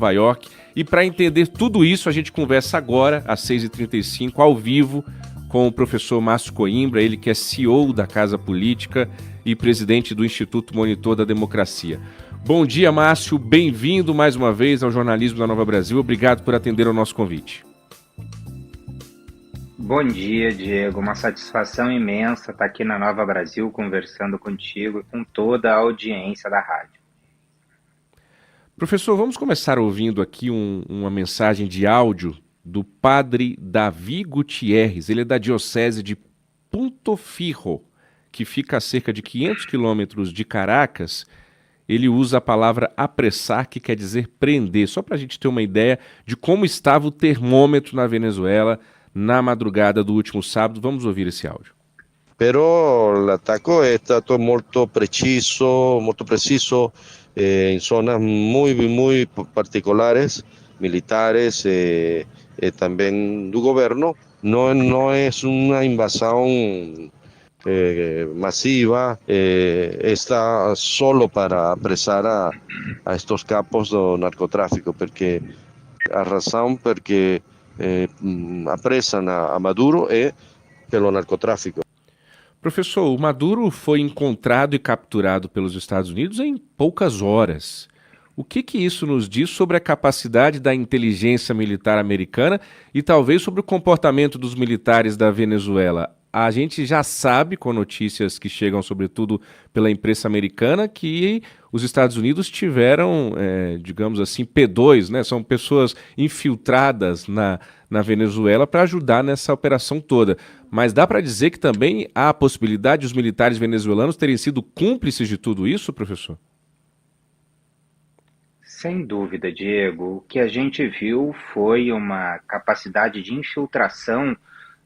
Nova York. E para entender tudo isso, a gente conversa agora, às 6h35, ao vivo, com o professor Márcio Coimbra, ele que é CEO da Casa Política e presidente do Instituto Monitor da Democracia. Bom dia, Márcio, bem-vindo mais uma vez ao Jornalismo da Nova Brasil, obrigado por atender ao nosso convite. Bom dia, Diego, uma satisfação imensa estar aqui na Nova Brasil conversando contigo e com toda a audiência da rádio. Professor, vamos começar ouvindo aqui uma mensagem de áudio do padre Davi Gutierrez. Ele é da diocese de Punto Fijo, que fica a cerca de 500 quilômetros de Caracas. Ele usa a palavra apressar, que quer dizer prender, só para a gente ter uma ideia de como estava o termômetro na Venezuela na madrugada do último sábado. Vamos ouvir esse áudio. Però l'attacco è stato molto preciso en zonas muy particulares, militares también del gobierno. No es una invasión masiva, está solo para apresar a estos capos do narcotráfico, porque a razão porque apresan a Maduro é pelo narcotráfico. Professor, o Maduro foi encontrado e capturado pelos Estados Unidos em poucas horas. O que isso nos diz sobre a capacidade da inteligência militar americana e talvez sobre o comportamento dos militares da Venezuela? A gente já sabe, com notícias que chegam sobretudo pela imprensa americana, que os Estados Unidos tiveram, digamos assim, P2, né? São pessoas infiltradas na Venezuela para ajudar nessa operação toda. Mas dá para dizer que também há a possibilidade de os militares venezuelanos terem sido cúmplices de tudo isso, professor? Sem dúvida, Diego, o que a gente viu foi uma capacidade de infiltração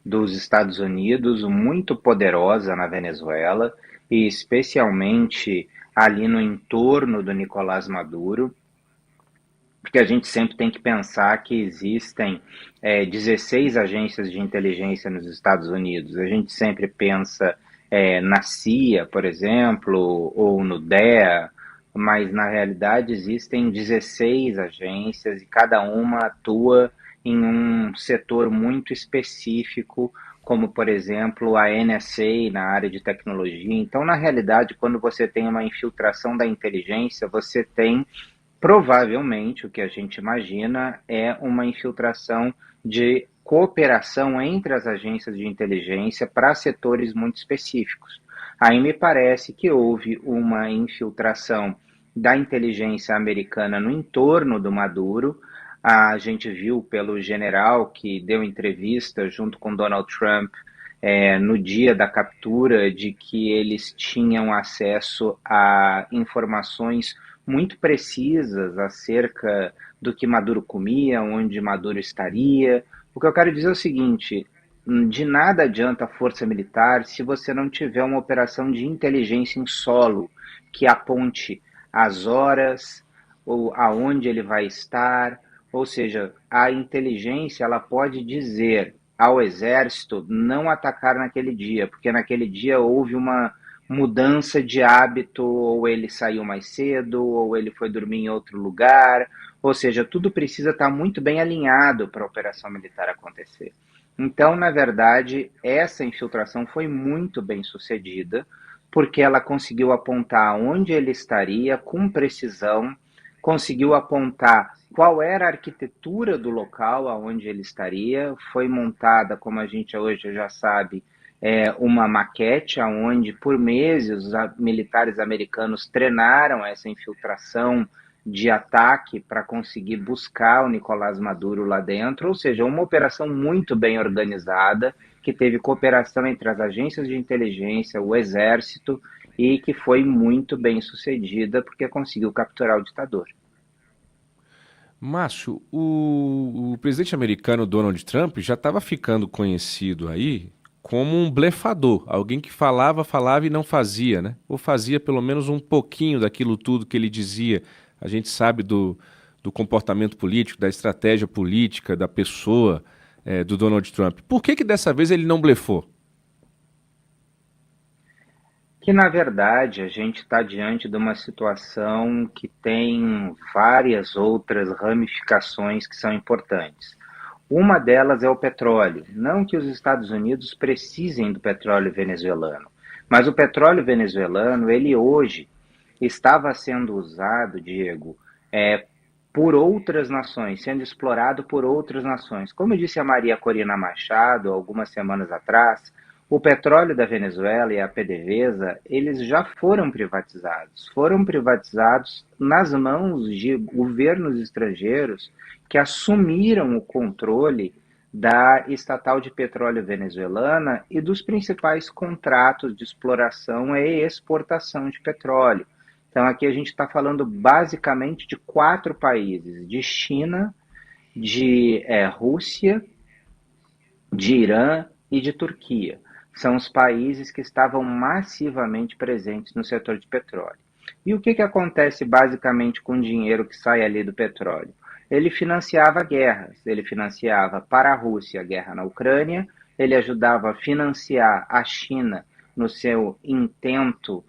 dos Estados Unidos muito poderosa na Venezuela e especialmente ali no entorno do Nicolás Maduro, porque a gente sempre tem que pensar que existem 16 agências de inteligência nos Estados Unidos. A gente sempre pensa na CIA, por exemplo, ou no DEA, mas na realidade existem 16 agências e cada uma atua em um setor muito específico, como, por exemplo, a NSA na área de tecnologia. Então, na realidade, quando você tem uma infiltração da inteligência, você tem, provavelmente, o que a gente imagina é uma infiltração de cooperação entre as agências de inteligência para setores muito específicos. Aí me parece que houve uma infiltração da inteligência americana no entorno do Maduro. A gente viu pelo general que deu entrevista junto com Donald Trump no dia da captura de que eles tinham acesso a informações muito precisas acerca do que Maduro comia, onde Maduro estaria. O que eu quero dizer é o seguinte: de nada adianta a força militar se você não tiver uma operação de inteligência em solo que aponte as horas, ou aonde ele vai estar. Ou seja, a inteligência ela pode dizer ao exército não atacar naquele dia, porque naquele dia houve uma mudança de hábito, ou ele saiu mais cedo, ou ele foi dormir em outro lugar. Ou seja, tudo precisa estar muito bem alinhado para a operação militar acontecer. Então, na verdade, essa infiltração foi muito bem sucedida, porque ela conseguiu apontar onde ele estaria com precisão, conseguiu apontar qual era a arquitetura do local aonde ele estaria. Foi montada, como a gente hoje já sabe, uma maquete onde por meses os militares americanos treinaram essa infiltração de ataque para conseguir buscar o Nicolás Maduro lá dentro, ou seja, uma operação muito bem organizada, que teve cooperação entre as agências de inteligência, o exército, e que foi muito bem sucedida porque conseguiu capturar o ditador. Márcio, o presidente americano Donald Trump já estava ficando conhecido aí como um blefador, alguém que falava e não fazia, né? Ou fazia pelo menos um pouquinho daquilo tudo que ele dizia. A gente sabe do comportamento político, da estratégia política, da pessoa do Donald Trump. Por que dessa vez ele não blefou? Que na verdade a gente está diante de uma situação que tem várias outras ramificações que são importantes. Uma delas é o petróleo. Não que os Estados Unidos precisem do petróleo venezuelano, mas o petróleo venezuelano, ele hoje estava sendo usado, Diego, é, por outras nações, sendo explorado por outras nações. Como disse a Maria Corina Machado algumas semanas atrás, o petróleo da Venezuela e a PDVSA, eles já foram privatizados nas mãos de governos estrangeiros que assumiram o controle da estatal de petróleo venezuelana e dos principais contratos de exploração e exportação de petróleo. Então, aqui a gente está falando basicamente de quatro países: de China, de Rússia, de Irã e de Turquia. São os países que estavam massivamente presentes no setor de petróleo. E o que acontece basicamente com o dinheiro que sai ali do petróleo? Ele financiava guerras, ele financiava para a Rússia a guerra na Ucrânia, ele ajudava a financiar a China no seu intento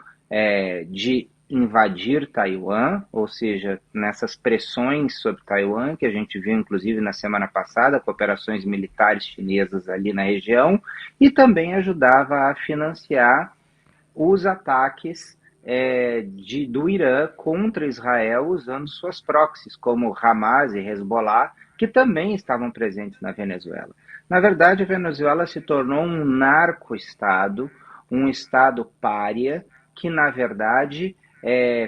de invadir Taiwan, ou seja, nessas pressões sobre Taiwan, que a gente viu inclusive na semana passada, com operações militares chinesas ali na região, e também ajudava a financiar os ataques do Irã contra Israel usando suas proxies, como Hamas e Hezbollah, que também estavam presentes na Venezuela. Na verdade, a Venezuela se tornou um narco-estado, um estado pária, que na verdade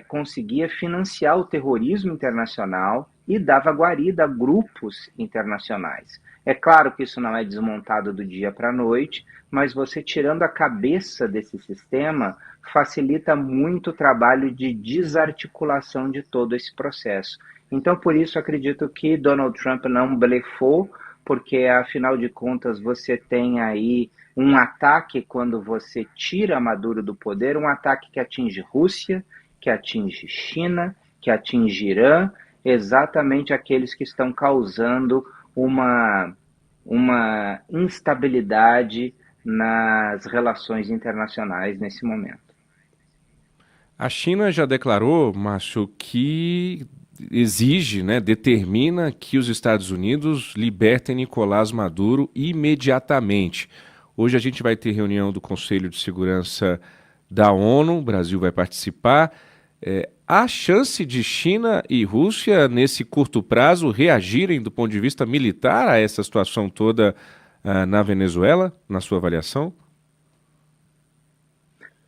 conseguia financiar o terrorismo internacional e dava guarida a grupos internacionais. É claro que isso não é desmontado do dia para a noite, mas você tirando a cabeça desse sistema facilita muito o trabalho de desarticulação de todo esse processo. Então, por isso, acredito que Donald Trump não blefou, porque, afinal de contas, você tem aí um ataque quando você tira Maduro do poder, um ataque que atinge Rússia, que atinge China, que atinge Irã, exatamente aqueles que estão causando uma instabilidade nas relações internacionais nesse momento. A China já declarou, Márcio, que exige, né, determina que os Estados Unidos libertem Nicolás Maduro imediatamente. Hoje a gente vai ter reunião do Conselho de Segurança da ONU, o Brasil vai participar. Há chance de China e Rússia, nesse curto prazo, reagirem do ponto de vista militar a essa situação toda na Venezuela, na sua avaliação?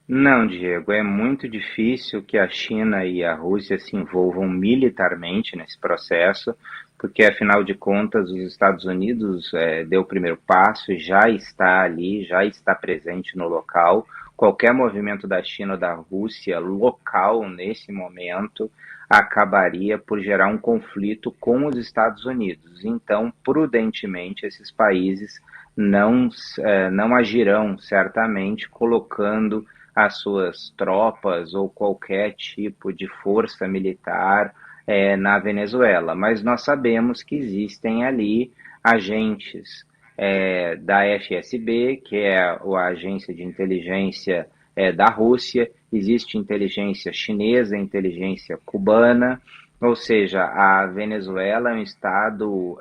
Não, Diego, é muito difícil que a China e a Rússia se envolvam militarmente nesse processo, porque afinal de contas os Estados Unidos deu o primeiro passo e já está ali, já está presente no local. Qualquer movimento da China ou da Rússia local nesse momento acabaria por gerar um conflito com os Estados Unidos. Então, prudentemente, esses países não agirão certamente colocando as suas tropas ou qualquer tipo de força militar na Venezuela. Mas nós sabemos que existem ali agentes da FSB, que é a agência de inteligência da Rússia, existe inteligência chinesa, inteligência cubana, ou seja, a Venezuela é um estado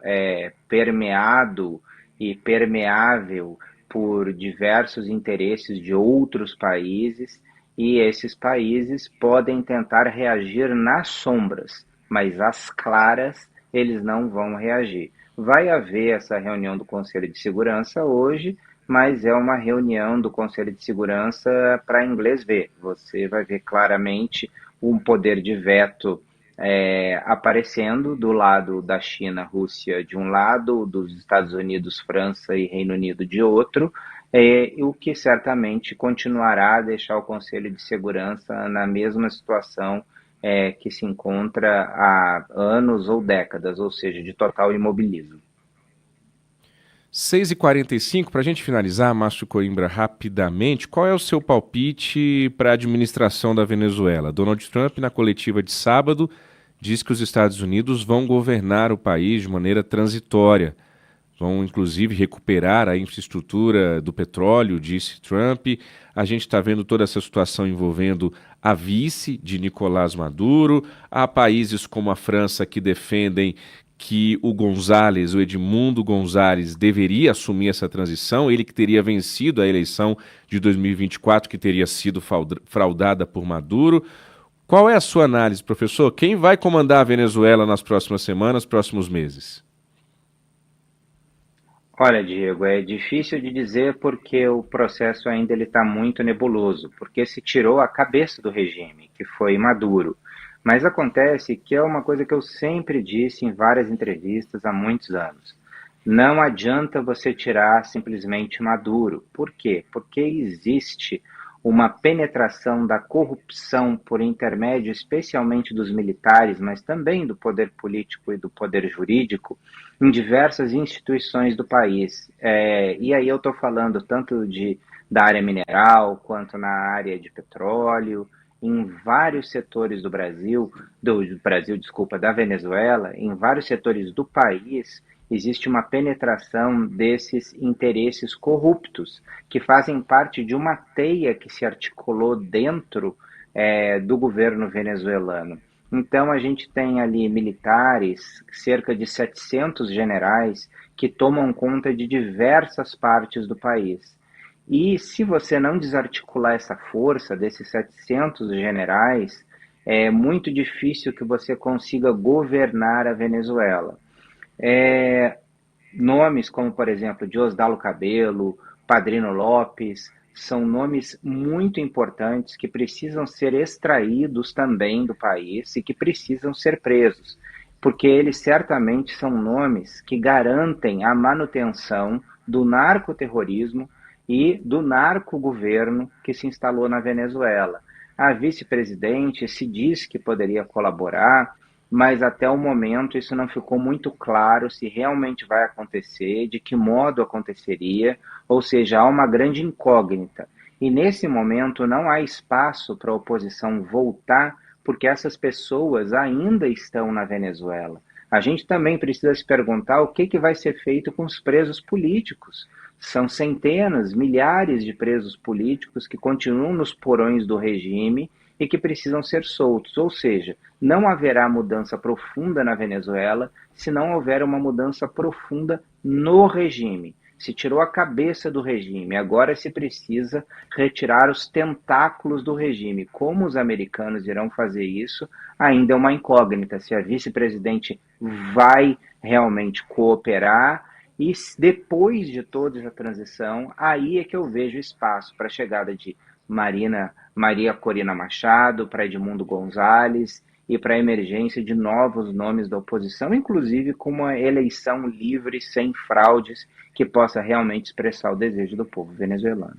permeado e permeável por diversos interesses de outros países, e esses países podem tentar reagir nas sombras, mas às claras eles não vão reagir. Vai haver essa reunião do Conselho de Segurança hoje, mas é uma reunião do Conselho de Segurança para inglês ver. Você vai ver claramente um poder de veto aparecendo do lado da China, Rússia de um lado, dos Estados Unidos, França e Reino Unido de outro, o que certamente continuará a deixar o Conselho de Segurança na mesma situação que se encontra há anos ou décadas, ou seja, de total imobilismo. 6h45, para a gente finalizar, Márcio Coimbra, rapidamente, qual é o seu palpite para a administração da Venezuela? Donald Trump, na coletiva de sábado, diz que os Estados Unidos vão governar o país de maneira transitória. vão inclusive recuperar a infraestrutura do petróleo, disse Trump. A gente está vendo toda essa situação envolvendo a vice de Nicolás Maduro. Há países como a França que defendem que o González, o Edmundo González, deveria assumir essa transição, ele que teria vencido a eleição de 2024, que teria sido fraudada por Maduro. Qual é a sua análise, professor? Quem vai comandar a Venezuela nas próximas semanas, próximos meses? Olha, Diego, é difícil de dizer porque o processo ainda está muito nebuloso, porque se tirou a cabeça do regime, que foi Maduro. Mas acontece que é uma coisa que eu sempre disse em várias entrevistas há muitos anos. Não adianta você tirar simplesmente Maduro. Por quê? Porque existe uma penetração da corrupção por intermédio, especialmente dos militares, mas também do poder político e do poder jurídico, em diversas instituições do país. E aí eu estou falando tanto da área mineral, quanto na área de petróleo, em vários setores desculpa, da Venezuela, em vários setores do país, existe uma penetração desses interesses corruptos, que fazem parte de uma teia que se articulou dentro do governo venezuelano. Então, a gente tem ali militares, cerca de 700 generais, que tomam conta de diversas partes do país. E se você não desarticular essa força desses 700 generais, é muito difícil que você consiga governar a Venezuela. Nomes como, por exemplo, Diosdado Cabello, Padrino Lopes, são nomes muito importantes que precisam ser extraídos também do país e que precisam ser presos, porque eles certamente são nomes que garantem a manutenção do narcoterrorismo e do narcogoverno que se instalou na Venezuela. A vice-presidente se diz que poderia colaborar, mas até o momento isso não ficou muito claro se realmente vai acontecer, de que modo aconteceria, ou seja, há uma grande incógnita. E nesse momento não há espaço para a oposição voltar, porque essas pessoas ainda estão na Venezuela. A gente também precisa se perguntar o que vai ser feito com os presos políticos. São centenas, milhares de presos políticos que continuam nos porões do regime e que precisam ser soltos. Ou seja, não haverá mudança profunda na Venezuela se não houver uma mudança profunda no regime. Se tirou a cabeça do regime, agora se precisa retirar os tentáculos do regime. Como os americanos irão fazer isso, ainda é uma incógnita. Se a vice-presidente vai realmente cooperar e depois de toda essa transição, aí é que eu vejo espaço para a chegada de Maria Corina Machado, para Edmundo González e para a emergência de novos nomes da oposição, inclusive com uma eleição livre, sem fraudes, que possa realmente expressar o desejo do povo venezuelano.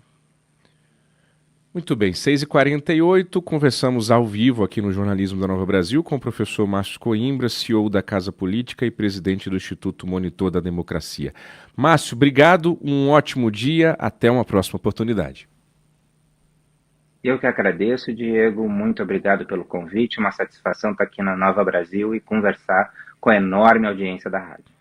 Muito bem, 6h48, conversamos ao vivo aqui no Jornalismo da Nova Brasil com o professor Márcio Coimbra, CEO da Casa Política e presidente do Instituto Monitor da Democracia. Márcio, obrigado, um ótimo dia, até uma próxima oportunidade. Eu que agradeço, Diego, muito obrigado pelo convite, uma satisfação estar aqui na Nova Brasil e conversar com a enorme audiência da rádio.